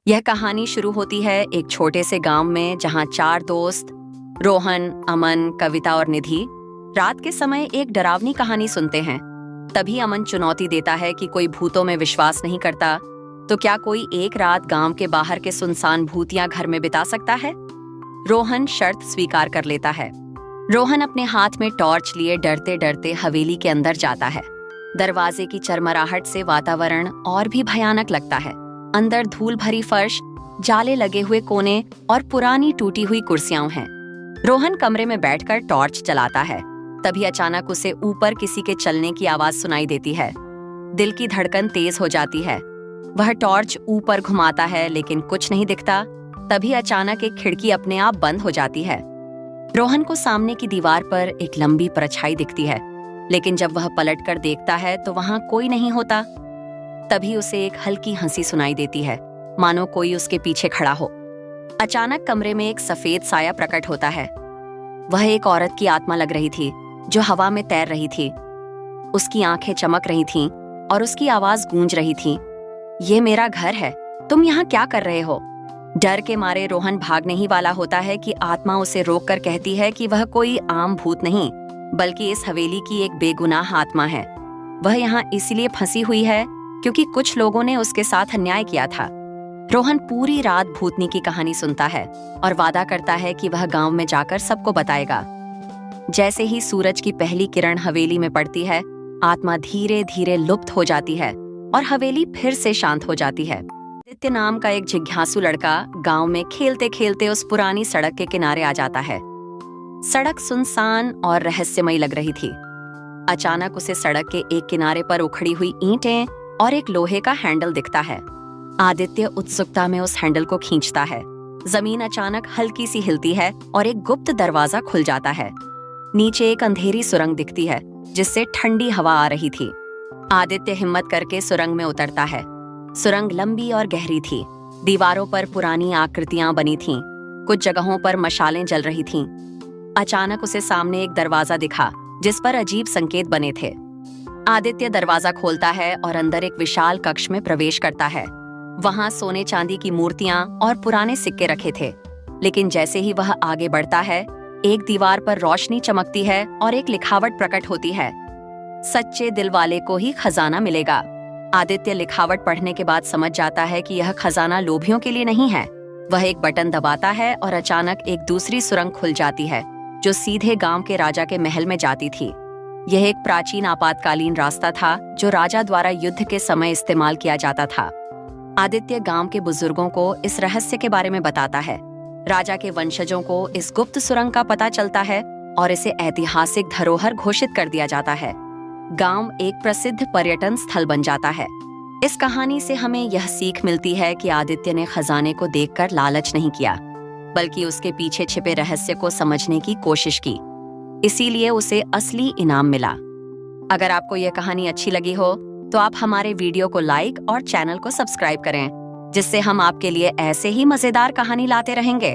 यह कहानी शुरू होती है एक छोटे से गांव में जहां 4 दोस्त रोहन, अमन, कविता और निधि रात के समय एक डरावनी कहानी सुनते हैं। तभी अमन चुनौती देता है कि कोई भूतों में विश्वास नहीं करता, तो क्या कोई एक रात गांव के बाहर के सुनसान भूतिया घर में बिता सकता है। रोहन शर्त स्वीकार कर लेता है। रोहन अपने हाथ में टॉर्च लिए डरते डरते हवेली के अंदर जाता है। दरवाजे की चरमराहट से वातावरण और भी भयानक लगता है। अंदर धूल भरी फर्श, जाले लगे हुए कोने और पुरानी टूटी हुई कुर्सियां हैं। रोहन कमरे में बैठकर टॉर्च जलाता है। तभी अचानक उसे ऊपर किसी के चलने की आवाज सुनाई देती है। दिल की धड़कन तेज हो जाती है। वह टॉर्च ऊपर घुमाता है लेकिन कुछ नहीं दिखता। तभी अचानक एक खिड़की अपने आप बंद हो जाती है। रोहन को सामने की दीवार पर एक लंबी परछाई दिखती है, लेकिन जब वह पलटकर देखता है तो वहां कोई नहीं होता। तभी उसे एक हल्की हंसी सुनाई देती है, मानो कोई उसके पीछे खड़ा हो। अचानक कमरे में एक सफेद साया प्रकट होता है। वह एक औरत की आत्मा लग रही थी जो हवा में तैर रही थी। उसकी आंखें चमक रही थीं और उसकी आवाज गूंज रही थी, ये मेरा घर है, तुम यहाँ क्या कर रहे हो। डर के मारे रोहन भागने ही वाला होता है कि आत्मा उसे रोककर कहती है कि वह कोई आम भूत नहीं, बल्कि इस हवेली की एक बेगुनाह आत्मा है। वह यहाँ इसलिए फंसी हुई है क्योंकि कुछ लोगों ने उसके साथ अन्याय किया था। रोहन पूरी रात भूतनी की कहानी सुनता है और वादा करता है कि वह गांव में जाकर सबको बताएगा। जैसे ही सूरज की पहली किरण हवेली में पड़ती है, आत्मा धीरे धीरे लुप्त हो जाती है और हवेली फिर से शांत हो जाती है। आदित्य नाम का एक जिज्ञासु लड़का गांव में खेलते खेलते उस पुरानी सड़क के किनारे आ जाता है। सड़क सुनसान और रहस्यमयी लग रही थी। अचानक उसे सड़क के एक किनारे पर उखड़ी हुई ईंटें और एक लोहे का हैंडल दिखता है। आदित्य उत्सुकता में उस हैंडल को खींचता है। जमीन अचानक हल्की सी हिलती है और एक गुप्त दरवाजा खुल जाता है। नीचे एक अंधेरी सुरंग दिखती है जिससे ठंडी हवा आ रही थी। आदित्य हिम्मत करके सुरंग में उतरता है। सुरंग लंबी और गहरी थी। दीवारों पर पुरानी आकृतियां बनी थीं। कुछ जगहों पर मशालें जल रही थीं। अचानक उसे सामने एक दरवाजा दिखा जिस पर अजीब संकेत बने थे। आदित्य दरवाजा खोलता है और अंदर एक विशाल कक्ष में प्रवेश करता है। वहां सोने चांदी की मूर्तियां और पुराने सिक्के रखे थे। लेकिन जैसे ही वह आगे बढ़ता है, एक दीवार पर रोशनी चमकती है और एक लिखावट प्रकट होती है, सच्चे दिल वाले को ही खजाना मिलेगा। आदित्य लिखावट पढ़ने के बाद समझ जाता है कि यह खजाना लोभियों के लिए नहीं है। वह एक बटन दबाता है और अचानक एक दूसरी सुरंग खुल जाती है जो सीधे गांव के राजा के महल में जाती थी। यह एक प्राचीन आपातकालीन रास्ता था जो राजा द्वारा युद्ध के समय इस्तेमाल किया जाता था। आदित्य गांव के बुजुर्गों को इस रहस्य के बारे में बताता है। राजा के वंशजों को इस गुप्त सुरंग का पता चलता है और इसे ऐतिहासिक धरोहर घोषित कर दिया जाता है। गांव एक प्रसिद्ध पर्यटन स्थल बन जाता है। इस कहानी से हमें यह सीख मिलती है कि आदित्य ने खजाने को देखकर लालच नहीं किया, बल्कि उसके पीछे छिपे रहस्य को समझने की कोशिश की। इसीलिए उसे असली इनाम मिला। अगर आपको यह कहानी अच्छी लगी हो तो आप हमारे वीडियो को लाइक और चैनल को सब्सक्राइब करें, जिससे हम आपके लिए ऐसे ही मजेदार कहानी लाते रहेंगे।